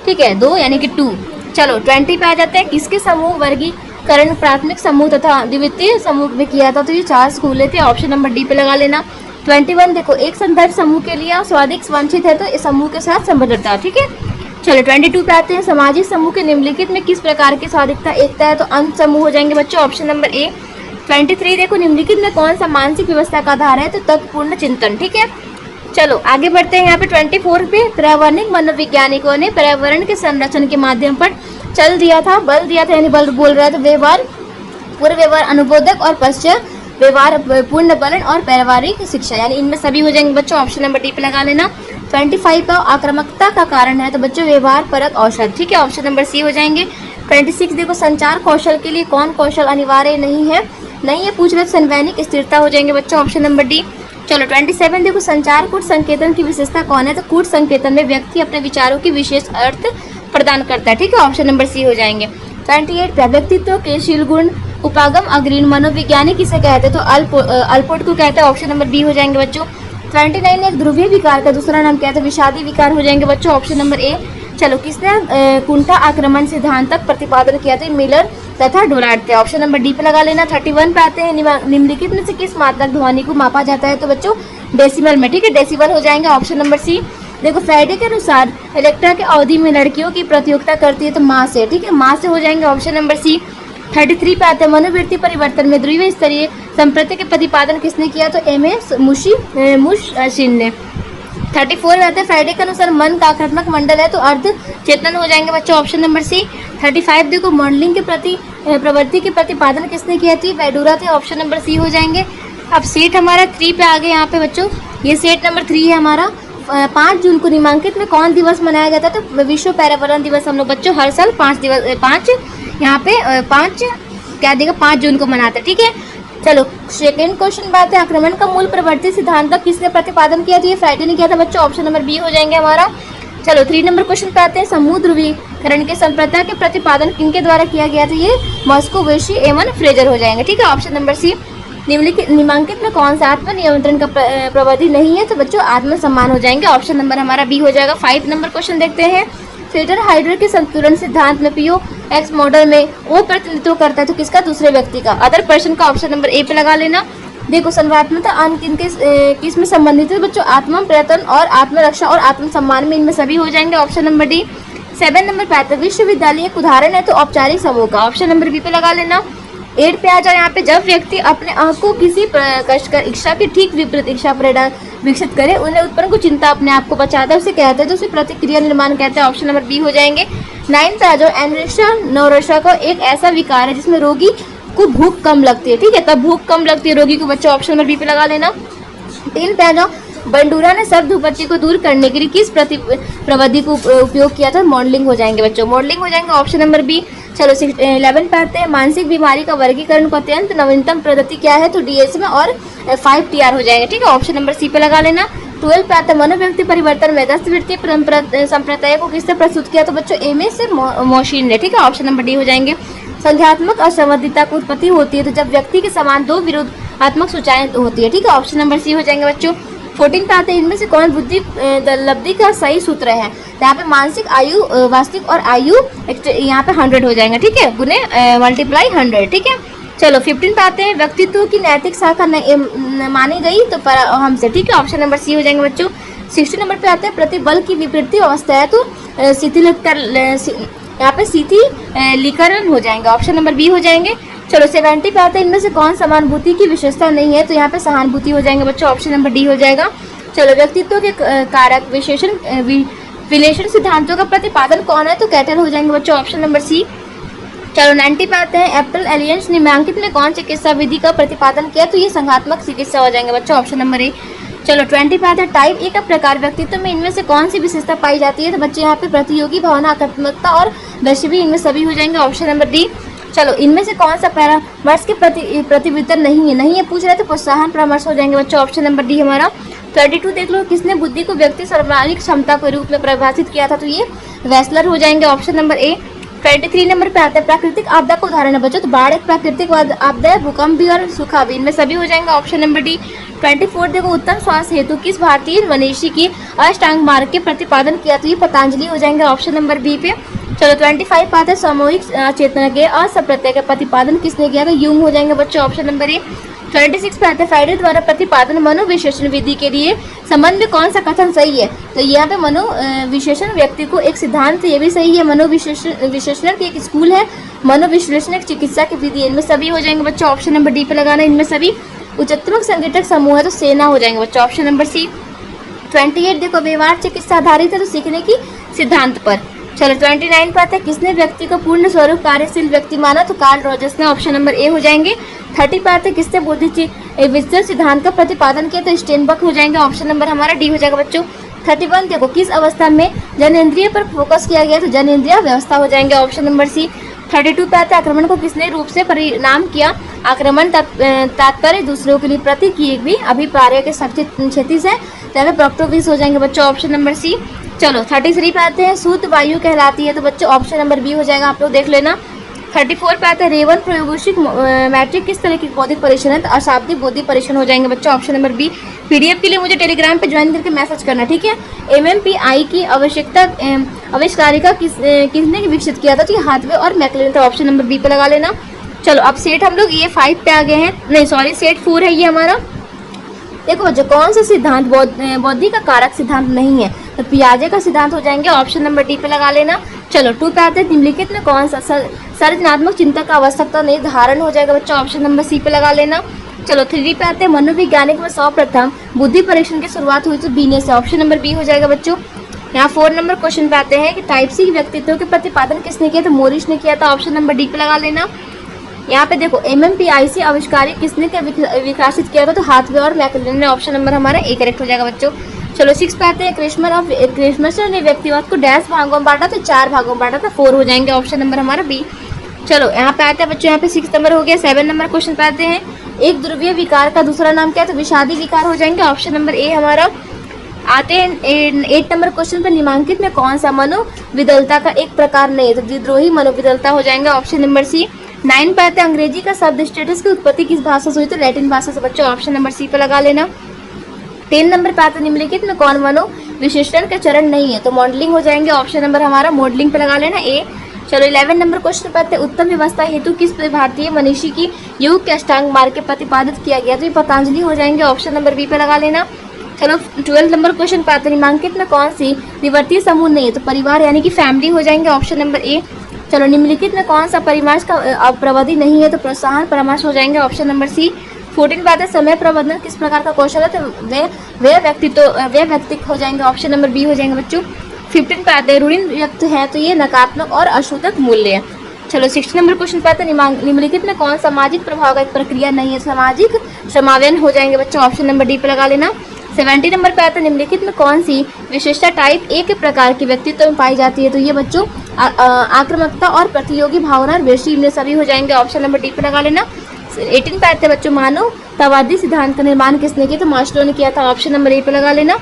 ठीक है, 2 यानी कि 2। चलो 20 पे आ जाते हैं किसके समूह वर्गीकरण प्राथमिक समूह तथा द्वितीय समूह में किया था, तो ये 4 स्कूल थे, ऑप्शन नंबर डी पे लगा लेना। 21 देखो एक संदर्भ समूह के लिए स्वादिक वांछित है, तो इस समूह के साथ संबद्धता, ठीक है। चलो 22 पे आते हैं सामाजिक समूह के निम्नलिखित में किस प्रकार की स्वादिकता एकता है, तो अंत समूह हो जाएंगे बच्चों, ऑप्शन नंबर ए। 23 देखो निम्नलिखित में कौन सा मानसिक व्यवस्था का आधार है, तो तत्वपूर्ण चिंतन, ठीक है। चलो आगे बढ़ते हैं यहाँ पे 24 पे पर्यावरणिक मनोवैज्ञानिकों ने पर्यावरण के संरक्षण के माध्यम पर बल दिया था यानी बल बोल रहा है, तो व्यवहार पूर्व व्यवहार अनुबोधक और पश्चात व्यवहार पूर्ण बलन और व्यवहारिक शिक्षा, यानी इनमें सभी हो जाएंगे बच्चों, ऑप्शन नंबर डी पे लगा लेना। 25 का आक्रामकता का कारण है, तो बच्चों व्यवहार परक औषध, ठीक है, ऑप्शन नंबर सी हो जाएंगे। 26 देखो संचार कौशल के लिए कौन कौशल अनिवार्य नहीं है पूछ रहे, संवैनिक स्थिरता हो जाएंगे बच्चों, ऑप्शन नंबर डी। चलो 27 देखो संचार कूट संकेतन की विशेषता कौन है, तो कूट संकेतन में व्यक्ति अपने विचारों की विशेष अर्थ प्रदान करता है, ठीक है, ऑप्शन नंबर सी हो जाएंगे। 28 व्यक्तित्व के शील गुण उपागम अग्रीण मनोविज्ञानी किसे कहते हैं, तो अल्पोर्ट को कहते हैं, ऑप्शन नंबर बी हो जाएंगे बच्चों। 29 एक ध्रुवीय विकार का दूसरा नाम क्या है, तो विषादी विकार हो जाएंगे बच्चों, ऑप्शन नंबर ए। चलो किसने कुंठा आक्रमण सिद्धांत तक प्रतिपादन किया, तो मिलर तथा डोनाल्ड थे, ऑप्शन नंबर डी पे लगा लेना। 31 पे आते हैं निम्नलिखित में से किस मात्रक ध्वनि को मापा जाता है, तो बच्चों डेसिमल में, ठीक है, डेसिबल हो जाएंगे, ऑप्शन नंबर सी। देखो फ्राइडे के अनुसार इलेक्ट्रा के अवधि में लड़कियों की प्रतियोगिता करती है तो माँ से, ठीक है, माँ से हो जाएंगे ऑप्शन नंबर सी। 33 पे आते हैं मनोवृत्ति परिवर्तन में द्वितीय स्तरीय संप्रति के प्रतिपादन किसने किया, तो M.A. मुशिन ने। 34 में आते हैं फ्राइडे के अनुसार मन का आक्रात्मक मंडल है तो अर्ध चेतन हो जाएंगे बच्चों, ऑप्शन नंबर सी। 35 देखो मॉडलिंग के प्रति प्रवृत्ति के प्रतिपादन किसने किया थी, वैडूरा थे, ऑप्शन नंबर सी हो जाएंगे। अब सेट हमारा 3 पे आ गए यहाँ पे बच्चों, ये सेट नंबर 3 है हमारा। 5 जून को निमांकित में कौन दिवस मनाया गया था, तो विश्व पर्यावरण दिवस हम लोग बच्चों हर साल 5 यहाँ पे 5 क्या देगा 5 जून को मनाते हैं, ठीक है। चलो सेकेंड क्वेश्चन बात है आक्रमण का मूल प्रवृत्ति सिद्धांत का किसने प्रतिपादन किया, तो ये फ्राइडे ने किया था बच्चों, ऑप्शन नंबर बी हो जाएंगे हमारा। चलो 3 नंबर क्वेश्चन पे आते हैं समूह ध्रुवीकरण के संप्रदाय के प्रतिपादन किनके द्वारा किया गया था, ये मॉस्कोवेशी एवन फ्रेजर हो जाएंगे, ठीक है, ऑप्शन नंबर सी। निम्नलिखित में कौन सा आत्म नियंत्रण का प्रविधि नहीं है, तो बच्चों आत्मसम्मान हो जाएंगे, ऑप्शन नंबर हमारा बी हो जाएगा। 5 नंबर क्वेश्चन देखते हैं फ्रेटर हाइड्रर के संतुलन सिद्धांत में पीओ एक्स मॉडल में वो प्रतिनिधित्व करता है तो किसका, दूसरे व्यक्ति का, अदर पर्सन का, ऑप्शन नंबर ए पे लगा लेना। देखो संवात्मकता अन्य किस में संबंधित है बच्चों, आत्म प्रयत्न और आत्मरक्षा और आत्मसम्मान में, इनमें सभी हो जाएंगे, ऑप्शन नंबर डी। 7 नंबर पे आता है विश्वविद्यालय एक उदाहरण है तो औपचारिक समूह का, ऑप्शन नंबर बी पे लगा लेना। 8 पे आ जाओ यहाँ पे जब व्यक्ति अपने आप को किसी कष्टकर इच्छा के ठीक विपरीत इच्छा परिणाम विकसित करे उन्हें उत्पन्न को चिंता अपने आप को बचाता है उसे कहते हैं तो उसे प्रतिक्रिया निर्माण कहते हैं, ऑप्शन नंबर बी हो जाएंगे। 9 पे आ जाओ एनोरेक्सिया नोरेक्सिया का एक ऐसा विकार है जिसमें रोगी को भूख कम लगती है, ठीक है, तब भूख कम लगती है रोगी को बच्चों, ऑप्शन नंबर बी पे लगा लेना। 3 पे आ जाओ बंडूरा ने शब्द उपपत्ति को दूर करने के लिए किस प्रविधि को उपयोग किया था, मॉडलिंग हो जाएंगे बच्चों, मॉडलिंग हो जाएंगे, ऑप्शन नंबर बी। चलो 11 पे आते हैं मानसिक बीमारी का वर्गीकरण को अत्यंत नवीनतम पद्धति क्या है, तो DSM और 5TR हो जाएंगे, ठीक है, ऑप्शन नंबर सी पे लगा लेना। 12 पे आता है मनोव्यक्ति परिवर्तन में 10 वृत्तीय संप्रदाय को किसने प्रस्तुत किया, तो बच्चों M.A. से मोशिन ने, ठीक है, ऑप्शन नंबर डी हो जाएंगे। संख्यात्मक असंबद्धता की उत्पत्ति होती है तो जब व्यक्ति के समान 2 विरोधात्मक सूचनाएं होती है, ठीक है, ऑप्शन नंबर सी हो जाएंगे बच्चों। 14 पे आते हैं इनमें से कौन बुद्धि लब्धि का सही सूत्र है, तो यहाँ पे मानसिक आयु वास्तविक और आयु यहाँ पे 100 हो जाएंगे, ठीक है, गुने मल्टीप्लाई 100, ठीक है। चलो 15 पे आते हैं व्यक्तित्व की नैतिक शाखा मानी गई तो हमसे, ठीक है, ऑप्शन नंबर सी हो जाएंगे बच्चों। 60 नंबर पे आते हैं प्रतिबल की विपरीत अवस्था है तो यहाँ पे शिथिलीकरण हो जाएंगे, ऑप्शन नंबर बी हो जाएंगे। चलो 70 पे आते हैं इनमें से कौन समानुभूति की विशेषता नहीं है, तो यहाँ पे सहानुभूति हो जाएंगे बच्चों, ऑप्शन नंबर डी हो जाएगा। चलो व्यक्तित्व के कारक विश्लेषण सिद्धांतों का प्रतिपादन कौन है, तो कैटल हो जाएंगे बच्चों, ऑप्शन नंबर सी। चलो 90 पे आते हैं एप्पल एलियंस निम्नलिखित में कौन चिकित्सा विधि का प्रतिपादन किया, तो ये संघात्मक चिकित्सा हो जाएंगे बच्चों, ऑप्शन नंबर ए। चलो 20 पे आते हैं टाइप ए का प्रकार व्यक्तित्व में इनमें से कौन सी विशेषता पाई जाती है, तो बच्चे यहाँ पे प्रतियोगी भावना आक्रामकता और वैश्वी इनमें सभी हो जाएंगे, ऑप्शन नंबर डी। चलो इनमें से कौन सा परामर्श के प्रतिवितरण नहीं है पूछ रहे तो प्रोत्साहन परामर्श हो जाएंगे बच्चों, ऑप्शन नंबर डी हमारा। 32 देख लो किसने बुद्धि को व्यक्ति सर्वांगीण क्षमता के रूप में परिभाषित किया था, तो ये वेस्लर हो जाएंगे, ऑप्शन नंबर ए। 23 नंबर पे आता है प्राकृतिक आपदा का उदाहरण है बच्चों, तो बाढ़ एक प्राकृतिक आपदा है, भूकंप भी और सूखा भी, इनमें सभी हो जाएंगे, ऑप्शन नंबर डी। 24 देखो उत्तम स्वास्थ्य हेतु किस भारतीय मनीषी की अष्टांग मार्ग के प्रतिपादन किया, तो ये पतंजलि हो जाएंगे, ऑप्शन नंबर बी पे। चलो 25 पाते हैं सामूहिक चेतना के असप्रत्यय का प्रतिपादन किसने किया, तो यूंग हो जाएंगे बच्चों, ऑप्शन नंबर ए। 26 पे आते हैं फ्राइडे द्वारा प्रतिपादन मनोविश्लेषण विधि के लिए संबंध में कौन सा कथन सही है, तो यहाँ पे मनोविश्लेषण व्यक्ति को एक सिद्धांत, ये भी सही है, मनोविश्लेषण की एक स्कूल है, मनोविश्लेषण एक चिकित्सा की विधि है, इनमें सभी हो जाएंगे बच्चों, ऑप्शन नंबर डी पे लगाना, इनमें सभी। उच्चतम संगठक समूह है तो सेना हो जाएंगे बच्चों, ऑप्शन नंबर सी। 28 देखो व्यवहार चिकित्सा आधारित है तो सीखने की सिद्धांत पर। चलो 29 पर आते हैं किसने व्यक्ति को पूर्ण स्वरूप कार्यशील व्यक्ति माना, तो कार्ल रॉजर्स ने, ऑप्शन नंबर ए हो जाएंगे। 30 पर आते हैं किसने बुद्धि विस्तृत सिद्धांत का प्रतिपादन किया, तो स्टेनबर्ग हो जाएंगे, ऑप्शन नंबर हमारा डी हो जाएगा बच्चों। 31 देखो किस अवस्था में जनेंद्रिय पर फोकस किया गया, तो जनेंद्रिय व्यवस्था हो जाएंगे, ऑप्शन नंबर सी। 32 पे आते हैं आक्रमण को किसने रूप से परिणाम किया, आक्रमण तात्पर्य दूसरों के लिए प्रति किए भी अभिप्राय के क्षति से, तो प्रोक्टोविस हो जाएंगे बच्चों, ऑप्शन नंबर सी। चलो 33 पे आते हैं शुद्ध वायु कहलाती है, तो बच्चों ऑप्शन नंबर बी हो जाएगा, आप लोग देख लेना। 34 पे आते हैं रेवन प्रयोगशिक मैट्रिक किस तरह की बौद्धिक परीक्षण है, तो अशाब्दिक बौद्धिक परीक्षण हो जाएंगे बच्चों, ऑप्शन नंबर बी। PDF के लिए मुझे टेलीग्राम पे ज्वाइन करके मैसेज करना, ठीक है। MMPI की आवश्यकता आविष्कारिका किसने विकसित किया था, तो ये हाथवे और मैकलेन था, ऑप्शन नंबर बी पे लगा लेना। चलो अब सेट हम लोग ये 5 पे आ गए हैं, नहीं सॉरी सेट 4 है ये हमारा। देखो जो कौन सा सिद्धांत बौद्धि का कारक सिद्धांत नहीं है, तो पियाजे का सिद्धांत हो जाएंगे, ऑप्शन नंबर डी पे लगा लेना। चलो 2 पे आते हैं, निम्नलिखित में कौन सा संरचनात्मक चिंता का आवश्यकता निर्धारण हो जाएगा बच्चों, ऑप्शन नंबर सी पे लगा लेना। चलो 3 पे आते हैं, मनोवैज्ञानिक में सर्वप्रथम बुद्धि परीक्षण की शुरुआत हुई तो बीने से, ऑप्शन नंबर बी हो जाएगा बच्चों। यहाँ 4 नंबर क्वेश्चन पे आते हैं कि टाइप सी व्यक्तित्व के प्रतिपादन किसने किया, तो मोरिस ने किया था, ऑप्शन नंबर डी पे लगा लेना। यहाँ पे देखो MMPIC आविष्कारिक किसने विकसित किया था, तो हाथवे और मैकलेलन ने, ऑप्शन नंबर हमारा ए करेक्ट हो जाएगा बच्चों। चलो 6 पे आते हैं, क्रिस्मस ने व्यक्तिवाद को डैश भागों में बांटा, तो 4 भागों में बांटा था, 4 हो जाएंगे, ऑप्शन नंबर हमारा बी। चलो यहाँ पे आते हैं बच्चों, यहाँ पे 6 नंबर हो गया। 7 नंबर क्वेश्चन पे आते हैं, एक ध्रुवीय विकार का दूसरा नाम क्या है, तो विषादी विकार हो जाएंगे, ऑप्शन नंबर ए हमारा। आते हैं 8 नंबर क्वेश्चन पर, निम्नलिखित में कौन सा मनोविदलता का एक प्रकार नहीं है, तो विद्रोही मनोविदलता हो जाएंगे, ऑप्शन नंबर सी। 9 पे आते हैं, अंग्रेजी का शब्द स्टेटस की उत्पत्ति किस भाषा से हुई, तो लैटिन भाषा से बच्चों, ऑप्शन नंबर सी पे लगा लेना। 10 नंबर पे आते हैं, निम्नलिखित में कौन मनोविश्लेषण का चरण नहीं है, तो मॉडलिंग हो जाएंगे, ऑप्शन नंबर हमारा मॉडलिंग पे लगा लेना ए। चलो 11 नंबर क्वेश्चन पे आते हैं, उत्तम व्यवस्था हेतु किस भारतीय मनीषी की योग के अष्टांग मार्ग के प्रतिपादित किया गया, तो ये पतंजलि हो जाएंगे, ऑप्शन नंबर बी पे लगा लेना। चलो 12 नंबर क्वेश्चन पे आते हैं, निम्नलिखित में कौन सी निवर्तीय समूह नहीं है, तो परिवार यानी कि फैमिली हो जाएंगे, ऑप्शन नंबर ए। चलो निम्नलिखित में कौन सा परामर्श का प्रविधि नहीं है, तो प्रोत्साहन परामर्श हो जाएंगे, ऑप्शन नंबर सी। 14 बात है, समय प्रबंधन किस प्रकार का कौशल है, तो वे व्यक्तित्व हो जाएंगे, ऑप्शन नंबर बी हो जाएंगे बच्चों। 15 पे आते हैं, ऋण व्यक्त है तो ये नकारात्मक और अशोधक मूल्य है। चलो 16 नंबर क्वेश्चन पे आते हैं, निम्नलिखित में कौन सामाजिक प्रभाव का एक प्रक्रिया नहीं है, सामाजिक समावेशन हो जाएंगे बच्चों, ऑप्शन नंबर डी पे लगा लेना। 70 नंबर पे आता है, निम्नलिखित में कौन सी विशेषता टाइप ए के प्रकार की व्यक्तित्व में पाई जाती है, तो ये बच्चों आक्रामकता और प्रतियोगी भावना बेशी, इनमें सभी हो जाएंगे, ऑप्शन नंबर डी पे लगा लेना। 18 पे आते हैं बच्चों, मानवतावादी सिद्धांत का निर्माण किसने किया, तो मास्लो ने किया था, ऑप्शन नंबर ए पे लगा लेना।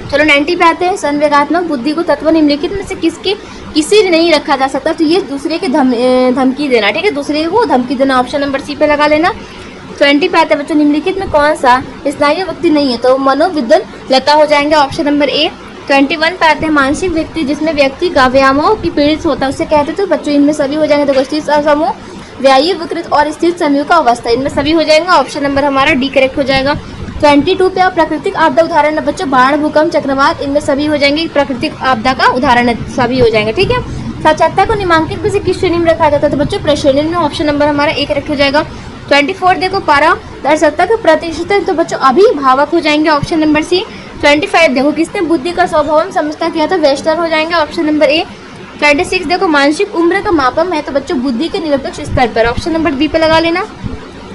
चलो 90 पे आते हैं, संवेगात्मक बुद्धि को तत्व निम्नलिखित में से किसी ने नहीं रखा जा सकता, तो ये दूसरे के धमकी देना, ठीक है, दूसरे को धमकी देना, ऑप्शन नंबर सी पे लगा लेना। 20 पे आते हैं बच्चों, निम्नलिखित में कौन सा स्नायु व्यक्ति नहीं है, तो मनोविद्वल लता हो जाएंगे, ऑप्शन नंबर ए। 21 पे आते हैं, मानसिक व्यक्ति जिसमें व्यक्ति का व्यायामों की पीड़ित होता है उसे कहते हैं, तो बच्चों इनमें सभी हो जाएंगे, तो स्थिर समूह, व्यायु विकृत और स्थिर समूह का अवस्था, इनमें सभी हो जाएंगे, ऑप्शन नंबर हमारा डी करेक्ट हो जाएगा। 22 पे प्राकृतिक आपदा उदाहरण है बच्चों, बाढ़, भूकंप, चक्रवात, इनमें सभी हो जाएंगे, प्राकृतिक आपदा का उदाहरण सभी हो जाएंगे, ठीक है। साक्षरता को निम्नलिखित में से किस श्रेणी में रखा जाता है, तो बच्चों प्रश्रेणी में, ऑप्शन नंबर हमारा ए करेक्ट हो जाएगा। 24 देखो पारदर्शिता का प्रतिशत है, तो बच्चों अभिभावक हो जाएंगे, ऑप्शन नंबर सी। 25 देखो किसने बुद्धि का स्वभाव समझता किया था, वेस्टर हो जाएंगे, ऑप्शन नंबर ए। 26 देखो मानसिक उम्र का मापन है, तो बच्चों बुद्धि के निरपेक्ष स्तर पर, ऑप्शन नंबर बी पे लगा लेना।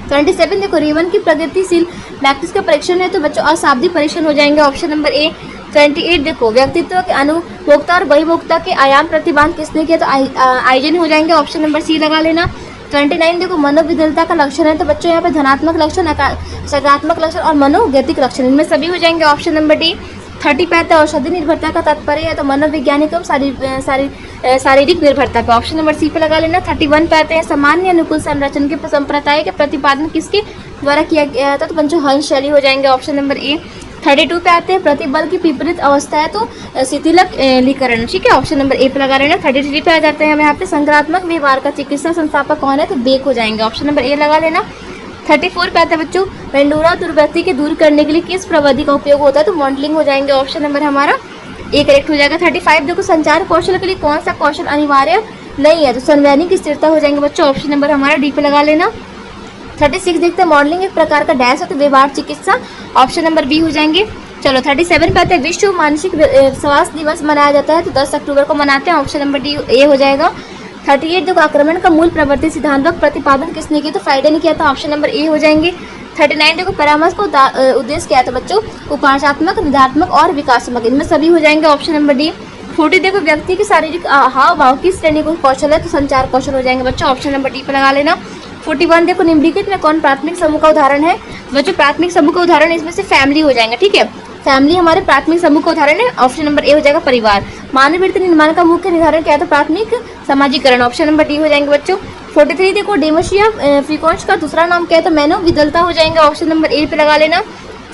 27 देखो रेवन की प्रगतिशील मैट्रिक्स का परीक्षण है, तो बच्चों अशाब्दिक परीक्षण हो जाएंगे, ऑप्शन नंबर ए। 28 देखो व्यक्तित्व के अनुभोक्ता और बहिभोक्ता के आयाम प्रतिपादन किसने किया, तो आइजन हो जाएंगे, ऑप्शन नंबर सी लगा लेना। 29 देखो मनोविदलता का लक्षण है, तो बच्चों यहाँ पे धनात्मक लक्षण, सकारात्मक लक्षण और मनोगैतिक लक्षण, इनमें सभी हो जाएंगे, ऑप्शन नंबर डी। 30 पे आता है औषधि निर्भरता का तात्पर्य है, तो मनोवैज्ञानिक एवं शारीरिक निर्भरता पे, ऑप्शन नंबर सी पे लगा लेना। 31 पे आते हैं, सामान्य अनुकूल संरचना के संप्रदाय के प्रतिपादन किसके द्वारा किया गया था, तो बच्चों हंस शैली हो जाएंगे, ऑप्शन नंबर ए। 32 पे आते हैं, प्रतिबल की विपरीत अवस्था है, तो शिथिलीकरण, ठीक है, ऑप्शन नंबर ए पे लगा लेना। 33 पे आ जाते हैं हम यहाँ पे, संक्रात्मक व्यवहार का चिकित्सा संस्थापक कौन है, तो बेक हो जाएंगे, ऑप्शन नंबर ए लगा लेना। 34 पे आता है बच्चों, पेंडुरा दुर्वृत्ति के दूर करने के लिए किस प्रविधि का उपयोग होता है, तो मॉडलिंग हो जाएंगे, ऑप्शन नंबर हमारा ए करेक्ट हो जाएगा। 35 देखो संचार कौशल के लिए कौन सा कौशल अनिवार्य नहीं है, तो संवैधानिक स्थिरता हो जाएंगे बच्चों, ऑप्शन नंबर हमारा डी पे लगा लेना। 36 देखते हैं, मॉडलिंग एक प्रकार का डैश है, तो व्यवहार चिकित्सा, ऑप्शन नंबर बी हो जाएंगे। चलो 37 पे आते हैं, विश्व मानसिक स्वास्थ्य दिवस मनाया जाता है, तो 10 अक्टूबर को मनाते हैं, ऑप्शन नंबर डी ए हो जाएगा। 38 देखो आक्रमण का मूल प्रवृत्ति सिद्धांतक प्रतिपादन किसने किया, तो फ्राइडे ने किया था, ऑप्शन नंबर ए हो जाएंगे। 39 देखो परामर्श का उद्देश्य क्या था बच्चों, उपासनात्मक, निधात्मक और विकासात्मक, इनमें सभी हो जाएंगे, ऑप्शन नंबर डी। 40 देखो व्यक्ति की शारीरिक हाव भाव किस श्रेणी को कौशल है, तो संचार कौशल हो जाएंगे बच्चों, ऑप्शन नंबर डी पे लगा लेना। 41 देखो निम्नलिखित में कौन प्राथमिक समूह का उदाहरण है, बच्चों प्राथमिक समूह का उदाहरण इसमें से फैमिली हो जाएंगे, ठीक है, फैमिली हमारे प्राथमिक समूह का उदाहरण है, ऑप्शन नंबर ए हो जाएगा परिवार। मानव वृत्ति निर्माण का मुख्य निर्धारण क्या है, तो प्राथमिक सामाजिकरण, ऑप्शन नंबर डी हो जाएंगे बच्चों। 43 देखो डेमोशिया फ्रीकोंस का दूसरा नाम क्या है, तो मनोविदलता हो जाएंगे, ऑप्शन नंबर ए पे लगा लेना।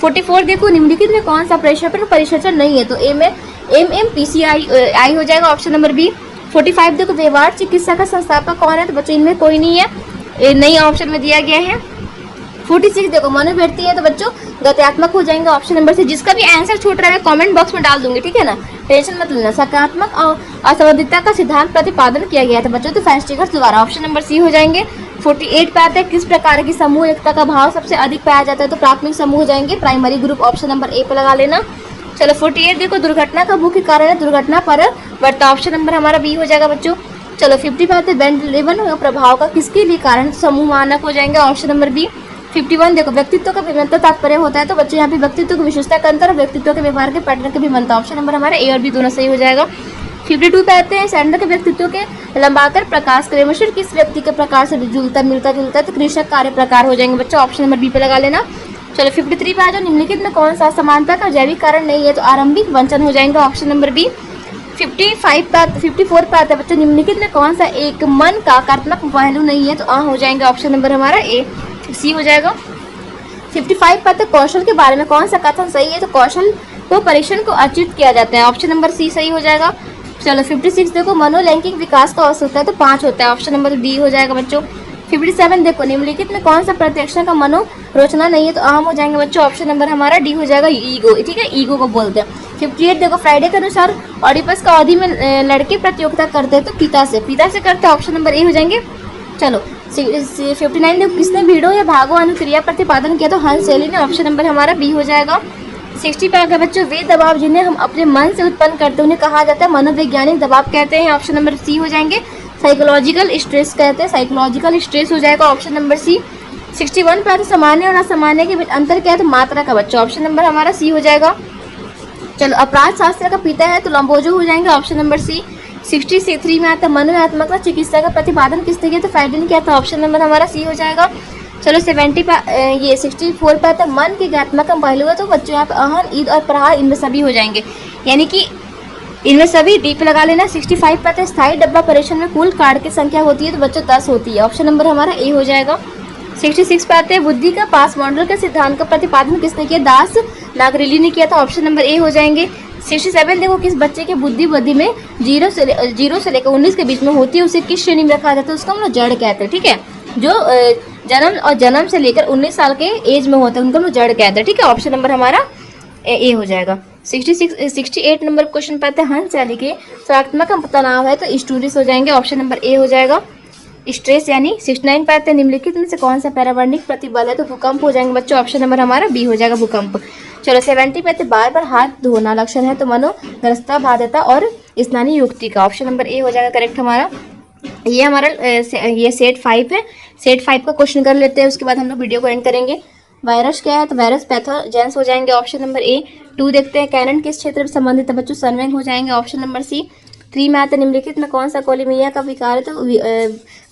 44 देखो निम्नलिखित में कौन सा परिक्षेपण नहीं है, तो ए में MMPCI हो जाएगा, ऑप्शन नंबर बी। 45 देखो व्यवहार चिकित्सा का संस्थापक कौन है, तो बच्चों इनमें कोई नहीं है, नहीं ऑप्शन में दिया गया है। 46 देखो मनोवृत्ति है तो बच्चों गत्यात्मक हो जाएंगे ऑप्शन नंबर सी। जिसका भी आंसर छूट रहा है कमेंट बॉक्स में डाल दूंगी, ठीक है ना, टेंशन मत लेना। सकारात्मक और असंबंधितता का सिद्धांत प्रतिपादन किया गया था बच्चों, तो फेस्टिगल द्वारा ऑप्शन नंबर सी हो जाएंगे। 48 पे आता है किस प्रकार की समूह एकता का भाव सबसे अधिक पाया जाता है, तो प्राथमिक समूह हो जाएंगे, primary group option number A पे लगा लेना। चलो 48 देखो दुर्घटना का मुख्य कारण है दुर्घटना पर वर्ता, ऑप्शन नंबर हमारा बी हो जाएगा बच्चों। चलो 50 पे आते हैं बैंड 11 प्रभाव का किसके लिए कारण, समूह मानक हो जाएंगे, ऑप्शन नंबर बी। 51 देखो व्यक्तित्व का भिन्नता तात्पर्य होता है, तो बच्चों यहाँ पे व्यक्तित्व की विशेषता का अंतर और व्यक्तित्व के व्यवहार के पैटर्न की भिन्नता, ऑप्शन नंबर हमारा ए और बी दोनों सही हो जाएगा। 52 पे आते हैं सैंडर के व्यक्तित्व के लंबाकर प्रकाश क्रमशः किस व्यक्ति के प्रकार से मिलता जुलता है, तो कृषक कार्य प्रकार हो जाएंगे बच्चों, ऑप्शन नंबर बी पे लगा लेना। चलो 53 पे आ जाओ निम्नलिखित में कौन सा समानता का जैविक कारण नहीं है, तो आरंभिक वंचन हो जाएंगे, ऑप्शन नंबर बी। 54 पे आता है बच्चों निम्नलिखित में कौन सा एक मन का कार्यात्मक पहलू नहीं है, तो हो जाएंगे ऑप्शन नंबर हमारा ए सी हो जाएगा। 55 पे कौशल के बारे में कौन सा कथन सही है, तो कौशल को परीक्षण को अर्जित किया जाता है, ऑप्शन नंबर सी सही हो जाएगा। चलो 56 देखो मनोलैंगिक विकास का औसत होता है, तो 5 होता है, ऑप्शन नंबर डी हो जाएगा बच्चों। 57 देखो निम्नलिखित में कौन सा प्रत्यक्षण का मनोरोचना नहीं है, तो आम हो जाएंगे बच्चों, ऑप्शन नंबर हमारा डी हो जाएगा ईगो, ठीक है, ईगो को बोलते हैं। 58 देखो फ्राइडे के अनुसार ऑडिपस का अवधि में लड़के प्रतियोगिता करते हैं, तो पिता से करते हैं, ऑप्शन नंबर ए हो जाएंगे। चलो 59 देखो किसने भीड़ों या भागो अनुक्रिया प्रतिपादन किया, तो हंस शैली ने, ऑप्शन नंबर हमारा बी हो जाएगा। 60 पे आ गया बच्चों वे दबाव जिन्हें हम अपने मन से उत्पन्न करते हैं उन्हें कहा जाता है मनोवैज्ञानिक दबाव कहते हैं, ऑप्शन नंबर सी हो जाएंगे। साइकोलॉजिकल स्ट्रेस कहते हैं, साइकोलॉजिकल स्ट्रेस हो जाएगा, ऑप्शन नंबर सी। 61 पे सामान्य और असामान्य के बीच अंतर क्या है, तो मात्रा का बच्चों, ऑप्शन नंबर हमारा सी हो जाएगा। चलो अपराध शास्त्र का पिता है तो लंबोजो हो जाएंगे, ऑप्शन नंबर सी। 63 में आता है मनोव्यात्मक चिकित्सा का प्रतिपादन किसने किया, तो फ्राइडे ने किया था, ऑप्शन नंबर हमारा सी हो जाएगा। चलो 64 पे आता है मन के ज्ञात्मक पहलू है, तो बच्चों यहाँ पे आहन ईद और प्रहार इनमें सभी हो जाएंगे, यानी कि इनमें सभी डी पे लगा लेना। 65 पे आता है स्थायी डब्बा परीक्षण में कुल कार्ड की संख्या होती है, तो बच्चों 10 होती है, ऑप्शन नंबर हमारा ए हो जाएगा। 66 पे आते हैं बुद्धि का पास मॉडल के सिद्धांत का प्रतिपादन किसने किया, दास नागरेली ने किया था, ऑप्शन नंबर ए हो जाएंगे। 67 देखो किस बच्चे की बुद्धि में 0 से लेकर 19 के बीच में होती है उसे किस श्रेणी में रखा जाता है, उसका हम लोग जड़ कहते हैं, ठीक है, जो जन्म से लेकर 19 साल के एज में होता है उनको हम लोग जड़ कहते हैं, ठीक है, ऑप्शन नंबर हमारा ए हो जाएगा। 68 नंबर क्वेश्चन पे आते हैं हंस शैली के सकारात्मक तनाव है, तो स्टोरीज हो जाएंगे, ऑप्शन नंबर ए हो जाएगा स्ट्रेस यानी। 69 पे आते हैं निम्नलिखित में से कौन सा पैरावर्णिक प्रतिबल है, तो भूकंप हो जाएंगे बच्चों, ऑप्शन नंबर हमारा बी हो जाएगा भूकंप। चलो 70 पे आते बार बार हाथ धोना लक्षण है, तो मनोग्रस्ता बाध्यता और स्नानी युक्ति का, ऑप्शन नंबर ए हो जाएगा करेक्ट हमारा। ये हमारा ये सेट 5 है, सेट 5 का क्वेश्चन कर लेते हैं, उसके बाद हम लोग वीडियो को एंड करेंगे। वायरस क्या है, तो वायरस पैथोजेंस हो जाएंगे, ऑप्शन नंबर ए। 2 देखते हैं कैनन किस क्षेत्र से संबंधित है, बच्चों संवेग हो जाएंगे, ऑप्शन नंबर सी। 3 में आते निम्नलिखित में कौन सा कोलिमिया का विकार है, तो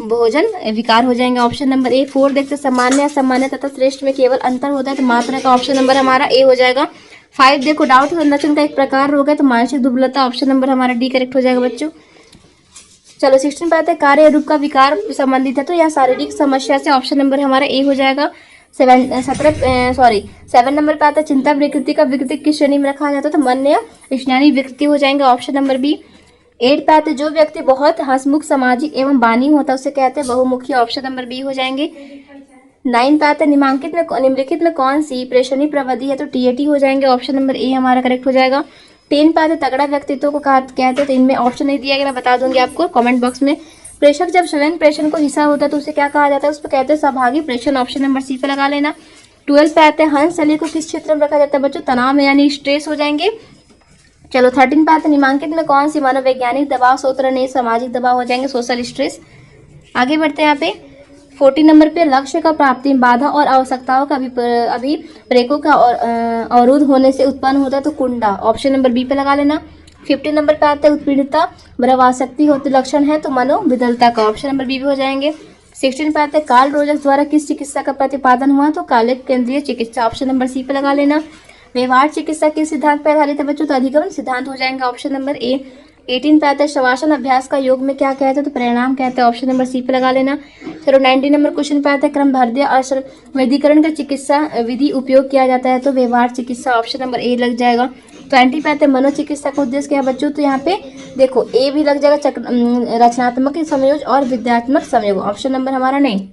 भोजन विकार हो जाएंगे, ऑप्शन नंबर ए। 4 देखते सामान्य असामान्य तथा श्रेष्ठ में केवल अंतर होता है, तो मात्रा का, ऑप्शन नंबर हमारा ए हो जाएगा। 5 देखो डाउट संरचना का एक प्रकार रोग है, तो मानसिक दुर्बलता, ऑप्शन नंबर हमारा डी करेक्ट हो जाएगा बच्चों। चलो 16 पे आते हैं कार्य रूप का विकार संबंधित है, तो यह शारीरिक समस्या से, ऑप्शन नंबर हमारा ए हो जाएगा। 7 नंबर पे आता है चिंता विकृति का विकृति किस श्रेणी में रखा जाता है, तो मन या स्नानी विकृति हो जाएंगे, ऑप्शन नंबर बी। 8 पे आते जो व्यक्ति बहुत हंसमुख सामाजिक एवं बानी होता है उसे कहते हैं बहुमुखी, ऑप्शन नंबर बी हो जाएंगे। 9 पे आते हैं निम्नलिखित में कौन सी प्रेषणी प्रविधि है, तो टीएटी हो जाएंगे, ऑप्शन नंबर ए हमारा करेक्ट हो जाएगा। 10 पे आते तगड़ा व्यक्तित्व को कहते हैं, तो इनमें ऑप्शन नहीं दिया गया, मैं बता दूंगी आपको कमेंट बॉक्स में। प्रेषक जब स्वयं प्रेषण को हिस्सा होता है तो उसे क्या कहा जाता है, उस पर कहते हैं सहभागी प्रेषण, ऑप्शन नंबर सी पे लगा लेना। 12 पे आते हैं हंस शैली को किस क्षेत्र में रखा जाता है, बच्चों तनाव में यानी स्ट्रेस हो जाएंगे। चलो 13 पे आते हैं निम्नलिखित में कौन सी मनोवैज्ञानिक दबाव सूत्र नहीं सामाजिक दबाव हो जाएंगे, सोशल स्ट्रेस। आगे बढ़ते हैं यहाँ पे 40 नंबर पे लक्ष्य का प्राप्ति बाधा और आवश्यकताओं का अभिप्रेकों का अवरोध होने से उत्पन्न होता है, तो कुंडा, ऑप्शन नंबर बी पे लगा लेना। 50 नंबर पे आते हैं उत्पीड़ितता बरावासक्ति होती लक्षण है, तो मनोविदलता का, ऑप्शन नंबर बी भी हो जाएंगे। 16 पे आते हैं कार्ल रोजर द्वारा किस चिकित्सा का प्रतिपादन हुआ, तो कालिक केंद्रीय चिकित्सा, ऑप्शन नंबर सी पे लगा लेना। व्यवहार चिकित्सा किस सिद्धांत पर आधारित है बच्चों, तो अधिगमन सिद्धांत हो जाएंगे, ऑप्शन नंबर ए। 18 पे आता है शवासन अभ्यास का योग में क्या कहते हैं, तो परिणाम कहते हैं, ऑप्शन नंबर सी पे लगा लेना। चलो 19 नंबर क्वेश्चन पे आता है क्रमबद्ध और वैदिकरण का चिकित्सा विधि उपयोग किया जाता है, तो व्यवहार चिकित्सा, ऑप्शन नंबर ए लग जाएगा। 20 पे आते हैं मनोचिकित्सा का उद्देश्य क्या है बच्चों, तो यहाँ पे देखो ए भी लग जाएगा, रचनात्मक संयोग और विद्यात्मक संयोग, ऑप्शन नंबर हमारा नहीं।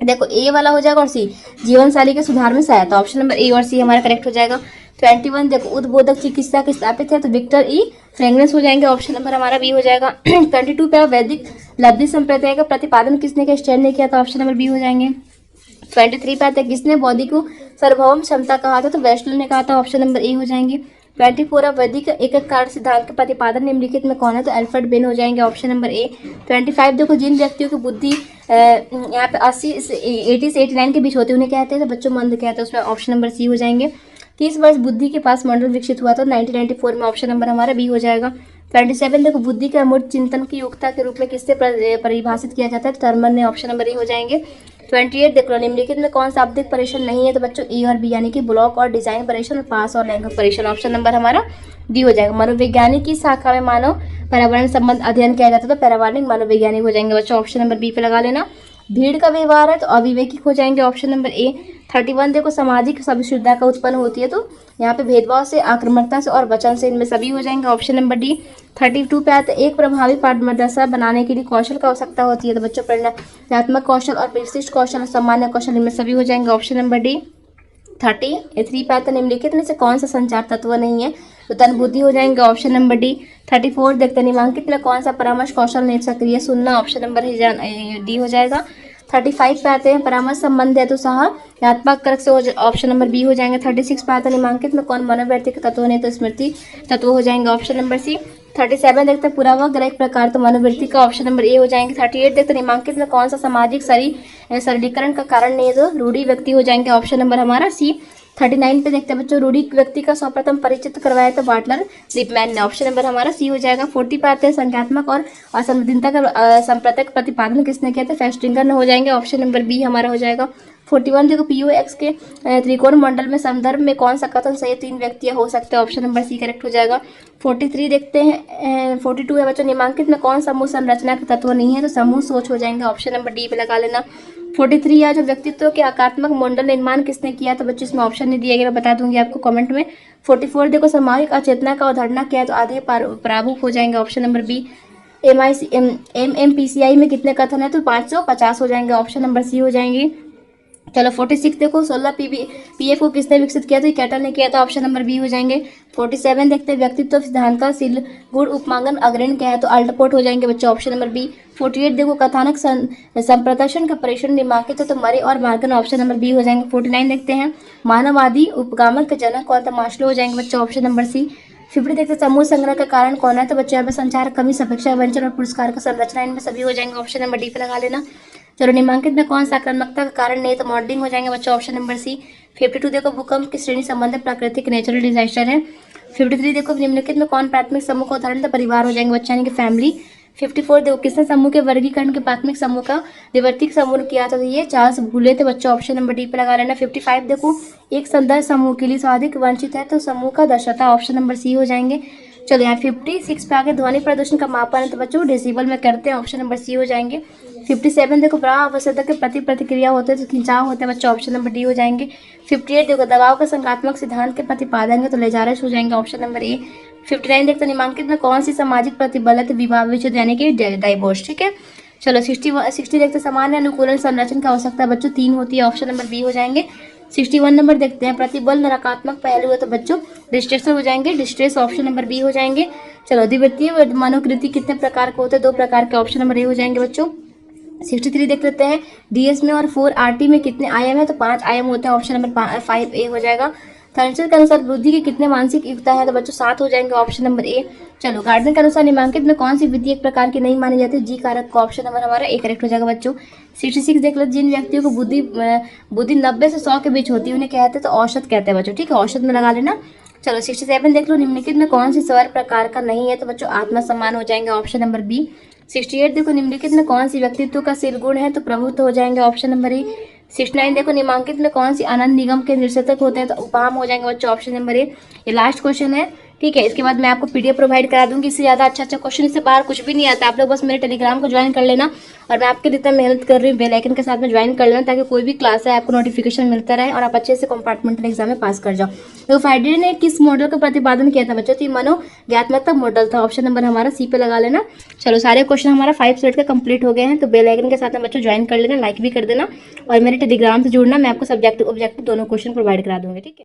देखो ए वाला हो जाएगा और सी जीवन शैली के सुधार में सहायता, ऑप्शन नंबर ए और सी हमारा करेक्ट हो जाएगा। 21 देखो उद्बोधक चिकित्सा के स्थापित है तो विक्टर ई फ्रेंगनेस हो जाएंगे, ऑप्शन नंबर हमारा बी हो जाएगा। 22 पे वैदिक लब्धि संप्रदाय का प्रतिपादन किसने किया, स्टैंड ने किया, तो ऑप्शन नंबर बी हो जाएंगे। 23 पे आते हैं किसने बौद्धिक को सार्वभौम क्षमता कहा था, तो वेस्टलैंड ने कहा था, ऑप्शन नंबर ए हो जाएंगे। 24 वैदिक एकक कार्य सिद्धांत का प्रतिपादन निम्नलिखित में कौन है, तो अल्फ्रेड बेन हो जाएंगे, ऑप्शन नंबर ए। 25 देखो जिन व्यक्तियों की बुद्धि यहाँ पे 80 से 89 के बीच होते हैं उन्हें कहते हैं तो बच्चों मंद कहते हैं, उसमें ऑप्शन नंबर सी हो जाएंगे। 30 वर्ष बुद्धि के पास मंडल विकसित हुआ था 1994 में, ऑप्शन नंबर हमारा बी हो जाएगा। 27 देखो बुद्धि का अमूर्त चिंतन की योग्यता के रूप में किससे परिभाषित किया जाता है, टर्मन ने, ऑप्शन नंबर ए हो जाएंगे। 28 देख लो निम्नलिखित में कौन सा शाब्दिक परीक्षण नहीं है, तो बच्चों ए और बी यानी कि ब्लॉक और डिजाइन परीक्षण और पास और लैंगिक परीक्षण, ऑप्शन नंबर हमारा डी हो जाएगा। मनोविज्ञानिक की शाखा में मानव पर्यावरण संबंध अध्ययन किया जाता है तो पर्यावरणिक मनोवैज्ञानिक हो जाएंगे बच्चों, ऑप्शन नंबर बी पे लगा लेना। भीड़ का व्यवहार है तो अविवेकिक हो जाएंगे, ऑप्शन नंबर ए। 31 देखो सामाजिक सहिष्णुता का उत्पन्न होती है तो यहाँ पे भेदभाव से, आक्रामकता से और वचन से, इनमें सभी हो जाएंगे, ऑप्शन नंबर डी। 32 पे आते एक प्रभावी पाठ मदरसा बनाने के लिए कौशल का आवश्यकता होती है तो बच्चों प्रेरणात्मक कौशल और विशिष्ट कौशल और सामान्य कौशल, इनमें सभी हो जाएंगे, ऑप्शन नंबर डी। 33 पे आते निम्नलिखित में से कौन सा संचार तत्व नहीं है, तो तन बुद्धि हो जाएंगे, ऑप्शन नंबर डी। 34 देखते निम्नलिखित में कौन सा परामर्श कौशल नहीं, सक्रिय सुनना, ऑप्शन नंबर डी हो जाएगा। 35 पे आते हैं परामर्श संबंध है तो सहायतात्मक कारक से, ऑप्शन नंबर बी हो जाएंगे। 36 पे आते हैं निम्नलिखित में कौन मनोवैज्ञानिक तत्व नहीं, तो स्मृति तत्व हो जाएंगे, ऑप्शन नंबर सी। 37 देखते हैं पूर्वाग्रह एक प्रकार तो मनोवृत्ति का, ऑप्शन नंबर ए हो जाएंगे। 38 देखते हैं निम्नलिखित में कौन सा सामाजिक सरलीकरण का कारण नहीं है, तो रूढ़ी व्यक्ति हो जाएंगे, ऑप्शन नंबर हमारा सी। 39 पे देखते हैं बच्चों रूढ़ी व्यक्ति का सर्वप्रथम परिचित करवाया तो बाटलर लिपमैन ने, ऑप्शन नंबर हमारा सी हो जाएगा। 40 पे आते हैं संख्यात्मक और असंवेदनता का संप्रदाय प्रतिपादन किसने किया था, फेस्टिंगर ने हो जाएंगे, ऑप्शन नंबर बी हमारा हो जाएगा। 41 देखो पीओएक्स के त्रिकोण मंडल में संदर्भ में कौन सा कथन सही, 3 व्यक्ति हो सकते हैं, ऑप्शन नंबर सी करेक्ट हो जाएगा। 43 देखते हैं 42 है बच्चों निम्नलिखित में कौन समूह संरचना के तत्व नहीं है, तो समूह सोच हो जाएंगे, ऑप्शन नंबर डी पे लगा लेना। 43 या जो व्यक्तित्व के आकात्मक मॉडल निर्माण किसने किया, तो बच्चों इसमें ऑप्शन नहीं दिया गया, मैं बता दूंगी आपको कमेंट में। 44 देखो सामाजिक अचेतना का अवधारणा क्या है, तो आधे प्रारूप हो जाएंगे, ऑप्शन नंबर बी। MMPCI में कितने कथन है, तो 550 हो जाएंगे, ऑप्शन नंबर सी हो जाएंगे। चलो 46 देखो 16 PF को किसने विकसित किया, तो कैटल ने किया था, ऑप्शन नंबर बी हो जाएंगे। 47 देखते हैं व्यक्तित्व सिद्धांत का सील गुण उपमांगन अग्रणी क्या है, तो अल्टपोर्ट हो जाएंगे बच्चों, ऑप्शन नंबर बी। 48 देखो कथानक संप्रदर्शन का परीक्षण निम्नलिखित है, तो मरे और मार्गन, ऑप्शन नंबर बी हो जाएंगे। 49 देखते हैं मानववादी उपगामन के जनक कौन था, मास्लो हो जाएंगे बच्चों, ऑप्शन नंबर सी। 50 देखते समूह संग्रह का कारण कौन है, तो बच्चों यहाँ पे संचार कमी, सपेक्षा वंचन और पुरस्कार का संरचना, इनमें सभी हो जाएंगे, ऑप्शन नंबर डी पे लगा लेना। चलो निम्नलिखित में कौन सा आक्रामकता का कारण नहीं, तो मॉडलिंग हो जाएंगे बच्चों, ऑप्शन नंबर सी। 52 देखो भूकंप की श्रेणी संबंधित प्राकृतिक नेचुरल डिजास्टर है। 53 देखो निम्नलिखित में कौन प्राथमिक समूह का उदाहरण, तो परिवार हो जाएंगे बच्चा यानी कि फैमिली। 54 देखो किसने समूह के वर्गीकरण के प्राथमिक समूह का विवर्तिक समूह किया था, तो ये चार्ल्स भूले थे बच्चों, ऑप्शन नंबर डी पे लगा लेना। 55 देखो एक संदर्भ समूह के लिए सर्वाधिक वंचित है, तो समूह का दर्शता, ऑप्शन नंबर सी हो जाएंगे। चलो यहाँ 56 पे आगे ध्वनि प्रदूषण का मापन है, तो बच्चों डेसिबल में करते हैं, ऑप्शन नंबर सी हो जाएंगे। 57 देखो प्रवाह अवसर के प्रति प्रतिक्रिया होते हैं, तो खिंचाव होते हैं बच्चों, ऑप्शन नंबर डी हो जाएंगे। 58 देखो दबाव का संख्यात्मक सिद्धांत के प्रतिपादन है, तो लेजारस हो जाएंगे, ऑप्शन नंबर ए। 59 देखते निम्नलिखित में कौन सी सामाजिक प्रतिबल है, तो विवाह विच्छेद यानी कि डाइवोर्स, ठीक है। चलो 60 देखते सामान्य अनुकूलन संरचना की आवश्यकता बच्चों 3 होती है, ऑप्शन नंबर बी हो जाएंगे। 61 नंबर देखते हैं प्रतिबल नकारात्मक पहलू है, तो बच्चों डिस्ट्रेस हो जाएंगे, डिस्ट्रेस, ऑप्शन नंबर बी हो जाएंगे। चलो द्विवृत्तीय मनोकृति कितने प्रकार के होते हैं, 2 प्रकार के, ऑप्शन नंबर ए हो जाएंगे बच्चों। 63 देख लेते हैं DS में और 4RT में कितने आयाम है, तो 5 आयाम होते हैं, ऑप्शन नंबर 5 ए हो जाएगा। थर्नचर के अनुसार बुद्धि की कितने मानसिक युक्ता है, तो बच्चों 7 हो जाएंगे, ऑप्शन नंबर ए। चलो गार्डन के अनुसार निम्नलिखित में कौन सी विधि एक प्रकार की नहीं मानी जाती, जी कारक को, ऑप्शन नंबर हमारा ए करेक्ट हो जाएगा बच्चों। 66 देख लो जिन व्यक्तियों को बुद्धि 90 से 100 के बीच होती है उन्हें कहते हैं, तो औसत कहते हैं बच्चों, ठीक है, औसत में लगा लेना। चलो 67 देख लो निम्नलिखित में कौन सी स्वर प्रकार का नहीं है, तो बच्चों आत्मसम्मान हो जाएंगे, ऑप्शन नंबर बी। 68 देखो निम्नलिखित में कौन सी व्यक्तित्व का शील गुण है, तो प्रभुत्व हो जाएंगे, ऑप्शन नंबर ए। 69 देखो निम्नलिखित में कौन सी आनंद निगम के निर्देशक होते हैं, तो उपहाम हो जाएंगे बच्चों, ऑप्शन नंबर ए। ये लास्ट क्वेश्चन है ठीक है। इसके बाद मैं आपको PDF प्रोवाइड करा दूंगी। इससे ज़्यादा अच्छा क्वेश्चन इससे बाहर कुछ भी नहीं आता। आप लोग बस मेरे टेलीग्राम को ज्वाइन कर लेना और मैं आपके लिए इतना मेहनत कर रही हूँ, बेल आइकन के साथ में ज्वाइन कर लेना ताकि कोई भी क्लास है आपको नोटिफिकेशन मिलता रहे और आप अच्छे से कंपार्टमेंटल एग्जाम में पास कर जाओ। तो फ्राइडे ने किस मॉडल का प्रतिपादन किया था बच्चों? तो ये मनोज्ञात्मक मॉडल था। ऑप्शन नंबर हमारा सी पे लगा लेना। चलो सारे क्वेश्चन हमारा 5 सेट का कंप्लीट हो गए हैं। तो बेल आइकन के साथ में बच्चों ज्वाइन कर लेना, लाइक भी कर देना और मेरे टेलीग्राम से जुड़ना। मैं आपको सब्जेक्टिव ऑब्जेक्टिव दोनों क्वेश्चन प्रोवाइड करा दूंगी। ठीक है।